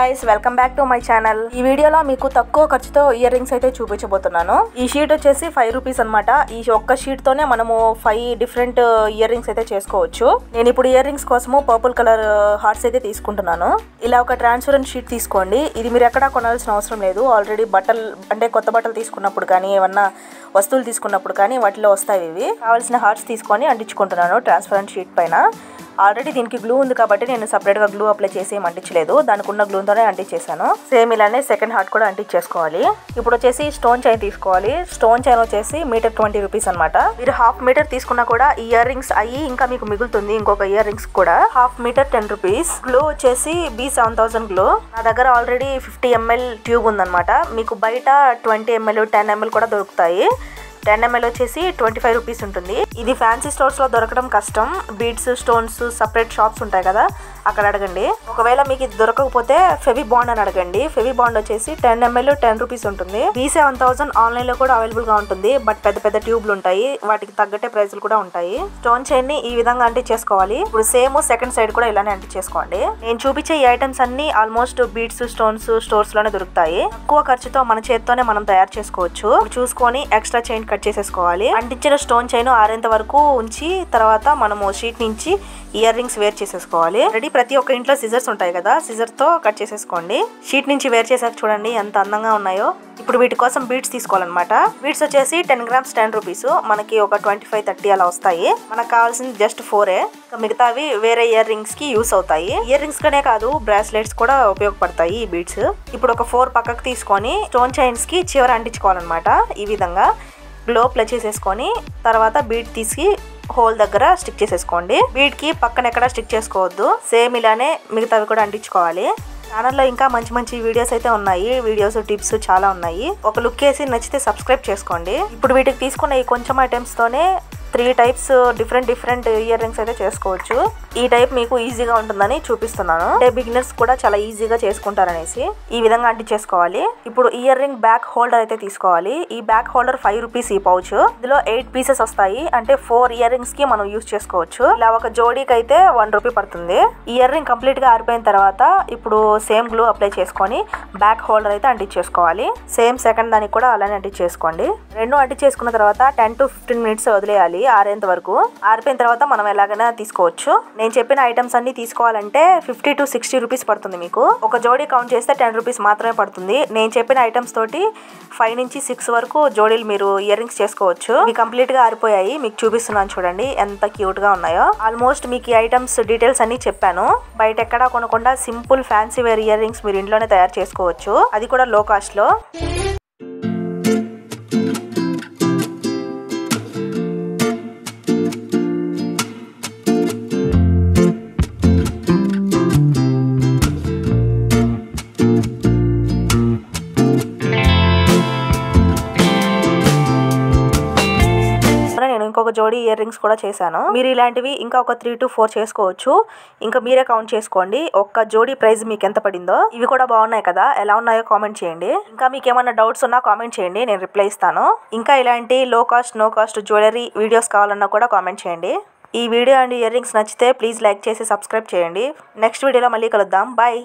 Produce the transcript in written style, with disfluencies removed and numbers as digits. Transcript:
guys, welcome back to my channel. ఈ వీడియోలో మీకు తక్కువ ఖర్చుతో ఇయర్ రింగ్స్ అయితే చూపించబోతున్నాను. ఈ షీట్ వచ్చేసి 5 రూపీస్ అన్నమాట. ఈ ఒక్క షీట్ తోనే మనము 5 డిఫరెంట్ ఇయర్ రింగ్స్ అయితే చేసుకోవచ్చు. నేను ఇప్పుడు ఇయర్ రింగ్స్ కోసము పర్పుల్ కలర్ హార్ట్స్ అయితే తీసుకుంటున్నాను. ఇలా ఒక ట్రాన్స్పరెంట్ షీట్ తీసుకోండి. ఇది మీరు ఎక్కడా కొనాల్సిన అవసరం లేదు. ఆల్రెడీ బట్టలు అంటే కొత్త బట్టలు తీసుకున్నప్పుడు కానీ ఏమన్నా వస్తువులు తీసుకున్నప్పుడు కానీ వాటిలో వస్తాయి. ఇవి కావాల్సిన హార్ట్స్ తీసుకొని అంటించుకుంటున్నాను ట్రాన్స్పరెంట్ షీట్ పైన. ఆల్రెడీ దీనికి గ్లూ ఉంది కాబట్టి నేను సపరేట్గా గ్లూ అప్లై చేసి ఏం అంటించలేదు. దానికి ఉన్న గ్లూతోనే అంటించేసాను. సేమ్ ఇలానే సెకండ్ హార్ట్ కూడా అంటించేసుకోవాలి. ఇప్పుడు వచ్చేసి స్టోన్ చైన్ తీసుకోవాలి. స్టోన్ చైన్ వచ్చేసి మీటర్ 20 రూపీస్ అనమాట. మీరు హాఫ్ మీటర్ తీసుకున్నా కూడా ఇయర్ రింగ్స్ అయ్యి ఇంకా మీకు మిగులుతుంది. ఇంకొక ఇయర్ రింగ్స్ కూడా హాఫ్ మీటర్ 10 రూపీస్. గ్లూ వచ్చేసి B7000 గ్లూ. నా దగ్గర ఆల్రెడీ 50 ml ట్యూబ్ ఉందన్నమాట. మీకు బయట 20 ml 10 ml కూడా దొరుకుతాయి. 10 ml వచ్చేసి 25 రూపీస్ ఉంటుంది. ఇది ఫ్యాన్సీ స్టోర్స్ లో దొరకడం కష్టం. బీడ్స్ స్టోన్స్ సపరేట్ షాప్స్ ఉంటాయి కదా, అక్కడ అడగండి. ఒకవేళ మీకు ఇది దొరకకపోతే ఫెవి బాండ్ అని అడగండి. ఫెవి బాండ్ వచ్చేసి 10 ml 10 రూపీస్ ఉంటుంది. B7000 ఆన్లైన్ లో కూడా అవైలబుల్ గా ఉంటుంది. బట్ పెద్ద పెద్ద ట్యూబ్లు ఉంటాయి, వాటికి తగ్గట్టే ప్రైస్లు కూడా ఉంటాయి. స్టోన్ చైన్ ని ఈ విధంగా అంటించేసుకోవాలి. ఇప్పుడు సేమ్ సెకండ్ సైడ్ కూడా ఇలానే అంటించేసుకోండి. నేను చూపించే ఈ ఐటమ్స్ అన్ని ఆల్మోస్ట్ బీడ్స్ స్టోన్స్ స్టోర్స్ లోనే దొరుకుతాయి. తక్కువ ఖర్చుతో మన చేత్తోనే మనం తయారు చేసుకోవచ్చు. చూసుకొని ఎక్స్ట్రా చైన్ కట్ చేసేసుకోవాలి. అంటించిన స్టోన్ చైన్ ఆరేంత వరకు ఉంచి తర్వాత మనము షీట్ నుంచి ఇయర్ రింగ్స్ వేర్ చేసేసుకోవాలి. రెడీ ప్రతి ఒక్క ఇంట్లో సిజర్స్ ఉంటాయి కదా, సిజర్ తో కట్ చేసేసుకోండి. షీట్ నుంచి వేర్ చేసాక చూడండి ఎంత అందంగా ఉన్నాయో. ఇప్పుడు వీటి కోసం బీడ్స్ తీసుకోవాలన్నమాట. బీడ్స్ వచ్చేసి 10 grams 10 రూపీస్. మనకి ఒక 25-30 అలా వస్తాయి. మనకు కావాల్సింది జస్ట్ 4. మిగతావి వేరే ఇయర్ రింగ్స్ కి యూస్ అవుతాయి. ఇయర్ రింగ్స్ కనే కాదు బ్రాస్లెట్స్ కూడా ఉపయోగపడతాయి ఈ బీడ్స్. ఇప్పుడు ఒక 4 పక్కకు తీసుకొని స్టోన్ చైన్స్ కి చివర అంటించుకోవాలన్నమాట. ఈ విధంగా గ్లో అప్లై చేసేసుకొని తర్వాత బీడ్ తీసి హోల్ దగ్గర స్టిక్ చేసేసుకోండి. బీడ్ కి పక్కన ఎక్కడ స్టిక్ చేసుకోవద్దు. సేమ్ ఇలానే మిగతావి కూడా అంటించుకోవాలి. ఛానల్లో ఇంకా మంచి మంచి వీడియోస్ అయితే ఉన్నాయి. వీడియోస్ టిప్స్ చాలా ఉన్నాయి. ఒక లుక్ వేసి నచ్చితే సబ్స్క్రైబ్ చేసుకోండి. ఇప్పుడు వీటికి తీసుకున్న ఈ కొంచెం ఐటమ్స్ తోనే 3 టైప్స్ డిఫరెంట్ ఇయర్ రింగ్స్ అయితే చేసుకోవచ్చు. ఈ టైప్ మీకు ఈజీగా ఉంటుందని చూపిస్తున్నాను. అంటే బిగినర్స్ కూడా చాలా ఈజీగా చేసుకుంటారనేసి ఈ విధంగా అంటించేసుకోవాలి. ఇప్పుడు ఇయర్ రింగ్ బ్యాక్ హోల్డర్ అయితే తీసుకోవాలి. ఈ బ్యాక్ హోల్డర్ 5 రూపీస్ ఈ పౌచ్. ఇందులో 8 పీసెస్ వస్తాయి. అంటే 4 ఇయర్ రింగ్స్ కి మనం యూజ్ చేసుకోవచ్చు. ఇలా ఒక జోడీకి అయితే 1 రూపీ పడుతుంది. ఇయర్ రింగ్ కంప్లీట్ గా ఆరిపోయిన తర్వాత ఇప్పుడు సేమ్ గ్లూ అప్లై చేసుకొని బ్యాక్ హోల్డర్ అయితే అంటించేసుకోవాలి. సేమ్ సెకండ్ దానికి కూడా అలానే అంటించేసుకోండి. రెండు అంటించేసుకున్న తర్వాత 10 to 15 minutes వదిలేయాలి ఆరేంత వరకు. ఆరిపోయిన తర్వాత మనం ఎలాగైనా తీసుకోవచ్చు. నేను చెప్పిన ఐటమ్స్ అన్ని తీసుకోవాలంటే 50 to 60 రూపీస్ పడుతుంది. మీకు ఒక జోడీ కౌంట్ చేస్తే 10 రూపీస్ మాత్రమే పడుతుంది. నేను చెప్పిన ఐటమ్స్ తోటి 5 నుంచి 6 వరకు జోడీలు మీరు ఇయర్ రింగ్స్ చేసుకోవచ్చు. ఇవి కంప్లీట్ గా ఆరిపోయాయి. మీకు చూపిస్తున్నాను చూడండి ఎంత క్యూట్ గా ఉన్నాయో. ఆల్మోస్ట్ మీకు ఈ ఐటమ్స్ డీటెయిల్స్ అన్ని చెప్పాను. బయట ఎక్కడా కొనకుండా simple fancy wear ear rings మీరు ఇంట్లోనే తయారు చేసుకోవచ్చు. అది కూడా లో కాస్ట్ లో. ఇంకొక జోడీ ఇయర్ రింగ్స్ కూడా చేశాను. మీరు ఇలాంటివి ఇంకా ఒక 3 to 4 చేసుకోవచ్చు. ఇంకా మీరే కౌంట్ చేసుకోండి ఒక్క జోడీ ప్రైస్ మీకు ఎంత పడిందో. ఇవి కూడా బాగున్నాయి కదా, ఎలా ఉన్నాయో కామెంట్ చేయండి. ఇంకా మీకు ఏమైనా డౌట్స్ ఉన్నా కామెంట్ చేయండి, నేను రిప్లై ఇస్తాను. ఇంకా ఇలాంటి low cost no cost jewellery videos కావాలన్నా కూడా కామెంట్ చేయండి. ఈ వీడియో అండ్ ఇయర్ రింగ్స్ నచ్చితే ప్లీజ్ లైక్ చేసి సబ్స్క్రైబ్ చేయండి. నెక్స్ట్ వీడియోలో మళ్ళీ కలుద్దాం. బాయ్.